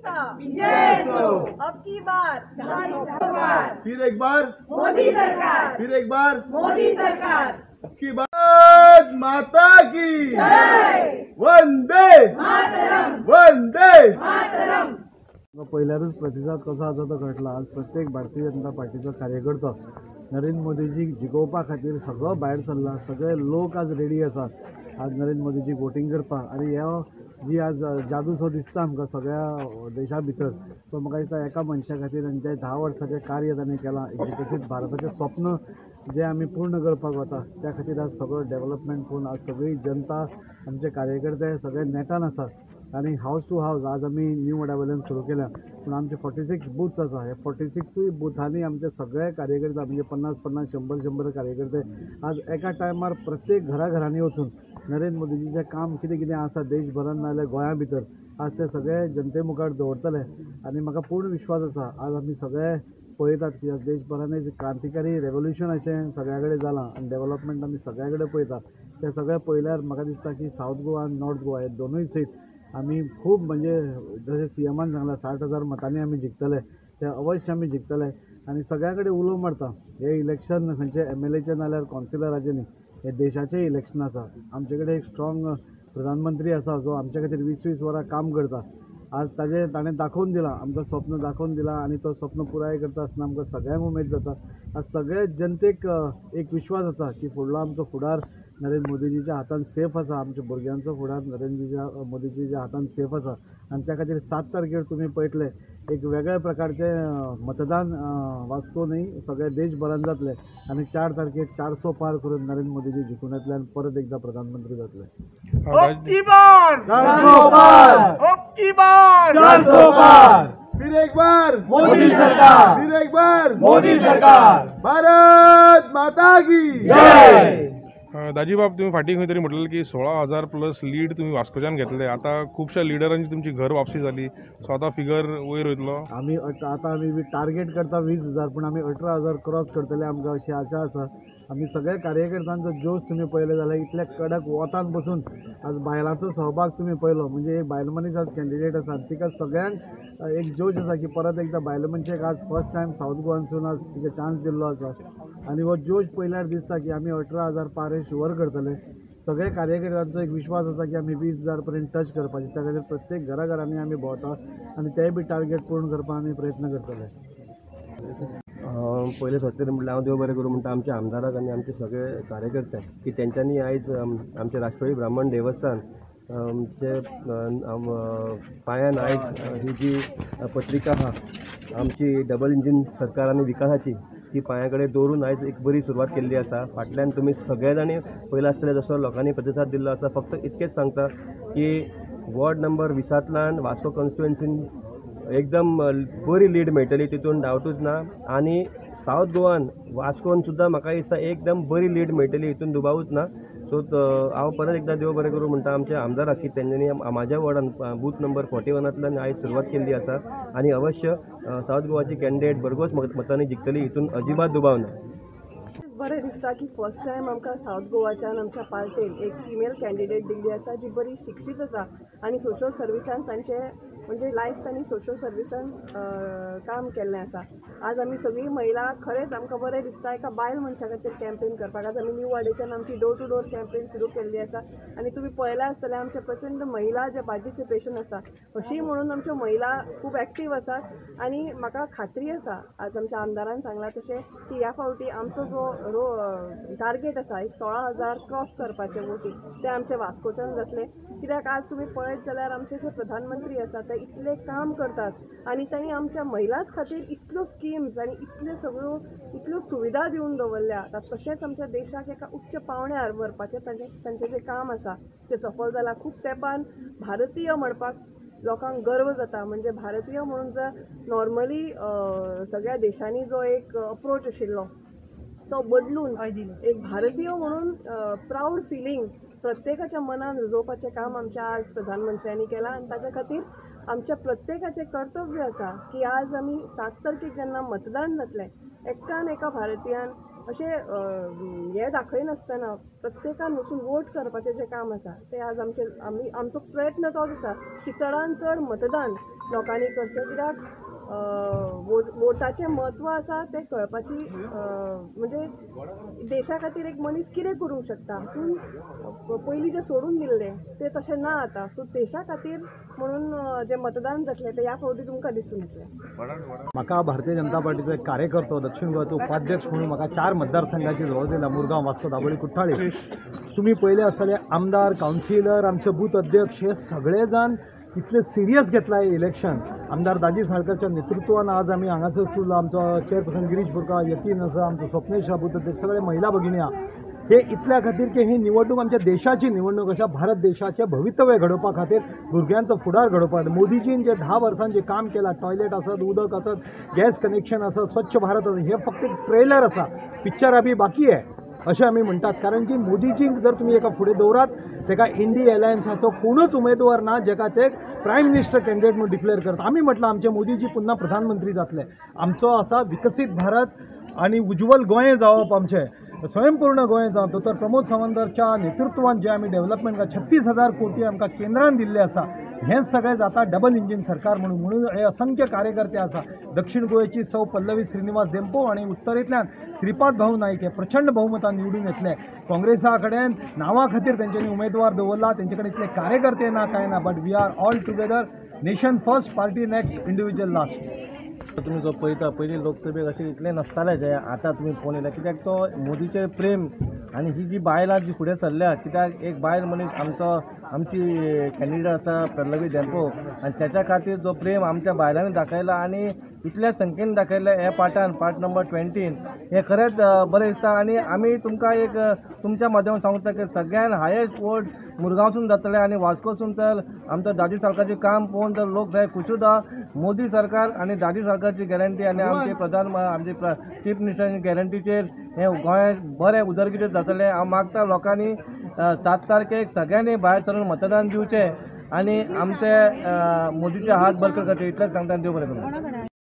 विजय हो। अब की बार फिर एक बार मोदी सरकार, फिर एक बार मोदी सरकार। अब की बार माता की जय वंदे मातरम, वंदे मातरम। पहिल्याच प्रतिसाद कसा आसा तो कळटला। आज प्रत्येक भारतीय जनता पार्टीचो कार्यकर्तो नरेंद्र मोदीजीक जिखोवपा खातीर सगळो भायर सरला। सगळे लोक आज रेडी आसात आज नरेंद्र मोदीजीक वोटिंग करपाक। आनी ह्यो जी आज जादू सो दिसता आमकां सगळ्या देशा भितर, तो म्हाका दिसता एका मनशा खातीर आनी ते 10 वर्साचें कार्य ताणें केलां। एक विकसीत भारताचें स्वप्न जे आमी पूर्ण करपाक वता त्या खातीर आज सगळो डेव्हलपमेंट पळोवन आज सगळी जनता आमचे कार्यकर्ते सगळे नेटान आसात। आनी हावस टू हावस आज आमी न्यू वाड्या वयल्यान सुरू केल्या, पूण आमचे 46 बुथ्स आसा। हे 46 बुथांनी आमचे सगळे कार्यकर्ते म्हणजे 50-50, 100-100 कार्यकर्ते आज एका टायमार प्रत्येक घराघरांनी वचून नरेंद्र मोदीजीचें काम कितें कितें आसा देशभरान नाजाल्यार गोंया भितर आज ते सगळे जनते मुखार दवरतले। आनी म्हाका पूर्ण विश्वास आसा आज आमी सगळे पळयतात की आज देशभरान एक क्रांतिकारी रेवल्युशन अशें सगळ्या कडेन जालां आनी डेव्हलपमेंट आमी सगळ्या कडेन पळयतात। ते सगळे पळयल्यार म्हाका दिसता की सावथ गोवा आनी नॉर्थ गोवा हे दोनूय सीट आमी खूब म्हणजे जशें सीएमान सांगलां 60,000 मतांनी आमी जिखतले, ते अवश्य आमी जिखतले। आनी सगळ्या कडेन उलो मारता हे इलेक्शन खंयचे MLAचें नाल्यार कॉन्सिलराचें न्ही, हे देशाचें इलेक्शन आसा। आमचे कडेन एक स्ट्रॉंग प्रधानमंत्री आसा जो आमचे खातीर 20-20 वरां काम करता। आज ताणें दाखोवन दिलां, आमकां स्वप्न दाखोवन दिलां आनी तो स्वप्न पुराय करता आसतना आमकां सगळ्यांक उमेद जाता। आज सगळे जनतेक एक विश्वास आसा की फुडलो आमचो फुडार नरेंद्र मोदीजीच्या हातान सेफ आसा। आमच्या भुरग्यांचो फुडार नरेंद्र मोदीजीच्या हातान सेफ आसा आनी त्या खातीर 7 तारखेर तुमी पळयतले एक वेगळ्या प्रकारचें मतदान वास्को न्ही सगळ्या देशभरान जातलें आनी 4 तारखेक 400 पार करून नरेंद्र मोदीजी जिखून येतले आनी परत एकदा प्रधानमंत्री जातले। अब की बार 400 पार, अब की बार 400 पार, फिर एक बार मोदी सरकार, फिर एक बार मोदी सरकार। भारत माता की जय। दाजीबाब तुम्ही फाटी खंय तरी म्हटलें की 16,000 प्लस लीड तुम्ही वास्कोच्यान घेतले। आता खुबशा लिडरांची तुमची घर वापसी जाली, सो आता फिगर वयर वयतलो। आमी आतां आमी टार्गेट करता 20,000 पूण आमी 18,000 क्रॉस करतले आमकां अशी आशा आसा। आमी सगळ्या कार्यकर्त्यांचो जोश तुमी पळयलो जाल्यार इतल्या कडक वोतान बसून आज बायलांचो सहभाग तुमी पळयलो म्हणजे एक बायल मनीस आज कॅन्डिडेट आसा तिका सगळ्यांक एक जोश आसा की परत एकदा बायल मनशेक आज फर्स्ट टायम सावथ गोवानसून आज तिका चान्स दिल्लो आसा आनी हो जोश पळयल्यार दिसता की आमी 18,000 पार हे शुअर करतले। सगळे कार्यकर्त्यांचो एक विश्वास आसा की आमी 20,000 पर्यंत टच करपाचे, त्या खातीर प्रत्येक घराघरांनी आमी भोंवता आनी तेय बी टार्गेट पूर्ण करपाक आमी प्रयत्न करतले। पयले सत्तर म्हटल्यार हांव देव बरें करूं म्हणटा आमच्या आमदाराक आनी आमचे सगळे कार्यकर्ते की तेंच्यांनी आयज आमचे राष्ट्रवादी ब्राह्मण देवस्थान चे पांयान आयज ही जी पत्रिका आहा आमची डबल इंजीन सरकार आनी विकासाची ती पांया कडेन दवरून आयज एक बरी सुरवात केल्ली आसा। फाटल्यान तुमी सगळे जाणी पयला आसतले जसो लोकांनी प्रतिसाद दिल्लो आसा। फक्त इतकेंच सांगता की वॉर्ड नंबर 20तल्यान वास्को कॉन्स्टिट्युएन्सीन एकदम बरी लीड मेळटली तितून डावटूच ना। आनी सावथ गोवान वास्कोन सुद्दां म्हाका दिसता एकदम बरी लीड मेळटली हितून दुबावूच ना। सो हांव परत एकदां देव बरें करूं म्हणटा आमच्या आमदाराक की तेंच्यांनी म्हाज्या वॉर्डान बूथ नंबर 41तल्यान आयज सुरवात केल्ली आसा आनी अवश्य सावथ गोवाची कॅन्डिडेट भरघोस मतांनी जिखतली हितून अजिबात दुबाव ना। बरें दिसता की फर्स्ट टायम आमकां सावथ गोवाच्यान आमच्या पार्टीन एक फिमेल कॅन्डिडेट दिल्ली आसा जी बरी शिक्षीत आसा आनी सोशल सर्विसान तांचे म्हणजे लायफ तांणी सोशल सर्विसान काम केल्लें आसा। आज आमी सगळी महिला खरेंच आमकां बरें दिसता एका बायल मनशा खातीर कॅम्पेन करपाक। आज आमी न्यू वाडेच्यान आमची डोर टू डोर कॅम्पेन सुरू केल्ली आसा आनी तुमी पळयलां आसतलें आमचे प्रचंड महिला जे पार्टिसिपेशन आसा अशी म्हणून आमच्यो महिला खूब एक्टीव आसात आनी म्हाका खात्री आसा आज आमच्या आमदारान सांगलां तशें की ह्या फावटी आमचो जो टार्गेट आसा एक 16,000 क्रॉस करपाचें वोटींग ते आमचे वास्कोच्यान जातलें। कित्याक आज तुमी पळयत जाल्यार आमचे जे प्रधानमंत्री आसा ते इतले काम करतात आनी तांणी आमच्या महिलांच खातीर इतल्यो स्किम्स आनी इतल्यो सुविधा दिवन दवरल्या। तशेंच आमच्या देशाक एका उच्च पावण्यार व्हरपाचें तांचें जें काम आसा तें सफल जालां। खूब तेंपान भारतीय म्हणपाक लोकांक गर्व जाता म्हणजे भारतीय म्हणून जर नॉर्मली सगळ्या देशांनी जो एक अप्रोच आशिल्लो तो बदलून एक भारतीय म्हणून प्राऊड फिलींग प्रत्येकाच्या मनान रुजोवपाचें काम आमच्या आज प्रधानमंत्र्यांनी केलां आनी ताच्या खातीर आमच्या प्रत्येकाचें कर्तव्य आसा की आज आमी 7 तारखेक जेन्ना मतदान जातलें एका भारतीयान अशें हें दाखयनासतना प्रत्येकान वचून वोट करपाचें जें काम आसा तें आज आमचो प्रयत्न तोच आसा की चडांत चड मतदान लोकांनी करचें, कित्याक वोटाचें म्हत्व आसा तें कळपाची म्हणजे देशा खातीर एक मनीस कितें करूंक शकता, पूण पयलीं जें सोडून दिल्लें तें तशें ना आतां. सो देशा खातीर म्हणून जें मतदान जातलें तें ह्या फावटी तुमकां दिसून येतलें. म्हाका भारतीय जनता पार्टीचो एक कार्यकर्तो दक्षिण गोंयचो उपाध्यक्ष म्हणून म्हाका 4 मतदारसंघाची जवळ दिला, मुरगांव, वास्को, दाबोळी, कुठ्ठाळी. तुम्ही पयले आसतले आमदार, कावन्सिलर, आमचे बूथ अध्यक्ष हे सगळे जाण इतले सिरियस घेतला हे इलेक्शन. आमदार दाजी साळकरच्या नेतृत्वान आज आमी हांगासर सुद्दां आमचो चेअरपर्सन गिरीश बोरकार, यतीन आसा, आमचो स्वप्नेश बूथ अध्यक्ष, सगळे महिला भगिनी आहा. हे इतल्या खातीर की ही निवडणूक आमच्या देशाची निवडणूक आसा, भारत देशाचें भवितव्य घडोवपा खातीर, भुरग्यांचो फुडार घडोवपा खातीर. मोदीजीन जे 10 वर्सांत जे काम केलां, टॉयलेट आसत, उदक आसत, गॅस कनेक्शन आसत, स्वच्छ भारत आसत, हे फक्त एक ट्रेलर आसा, पिक्चर बी बाकी आहे अशें आमी म्हणटात. कारण की मोदीजींक जर तुमी एका फुडें दवरात, तेका इंडी अलायन्साचो कोणूच उमेदवार ना जेका ते प्रायम मिनिस्टर कॅन्डिडेट म्हणून डिक्लेअर करता. आमी म्हटलां आमचे मोदीजी पुन्हा प्रधानमंत्री जातले. आमचो आसा विकसीत भारत आनी उज्वल गोंय जावप, आमचें स्वयंपूर्ण गोंय जावप. दोतोर प्रमोद सावंतच्या नेतृत्वान जे आमी डेव्हलपमेंट 36,000 कोटी आमकां केंद्रान दिल्ले आसा, हेंच सगळें जाता डबल इंजीन सरकार म्हणून हे असंख्य कार्यकर्ते आसा. दक्षिण गोंयची सौ पल्लवी श्रीनिवास देंपो आनी उत्तरेंतल्यान श्रीपाद भाऊ नाईक हे प्रचंड बहुमतान निवडून येतले. काँग्रेसा कडेन नांवा खातीर तेंच्यांनी उमेदवार दवरला, तेंचे कडेन इतले कार्यकर्ते ना काय ना, but we are all together. Nation first, party next, individual last. तुम्ही जो पळयता पयलीं लोकसभेक अशें इतलें नासतालें जें आतां तुमी पळोवन येयला, कित्याक तो मोदीचें प्रेम आनी ही जी बायलां जी फुडें सरल्या, कित्याक एक बायल मनीस आमची कॅन्डिडेट आसा पल्लवी देंपो, आनी त्याच्या खातीर जो प्रेम आमच्या बायलांनी दाखयला आनी इतल्या संख्येन दाखयले हे पार्टान, पार्ट नंबर 20, हे खरेंच बरें दिसता. आनी आमी तुमकां एक तुमच्या माध्यमांत सांगता की सगळ्यान हायेस्ट वोट मुरगांवसून जातले आनी वास्कोसून चल. आमच्या दाजी सरकारचें काम पळोवन तर लोक सगळे खुशूच आहा. मोदी सरकार आनी दाजी सरकारची गॅरंटी आनी आमचे चीफ मिनिस्टरांची गॅरंटीचेर हे गोंय बरें उदरगतीर जातलें. हांव मागता लोकांनी 7 तारखेक सगळ्यांनी भायर सरून मतदान दिवचें आनी आमचे मोदीचे हात बरकत करचे, इतलेंच सांगता. देव बरें करूं.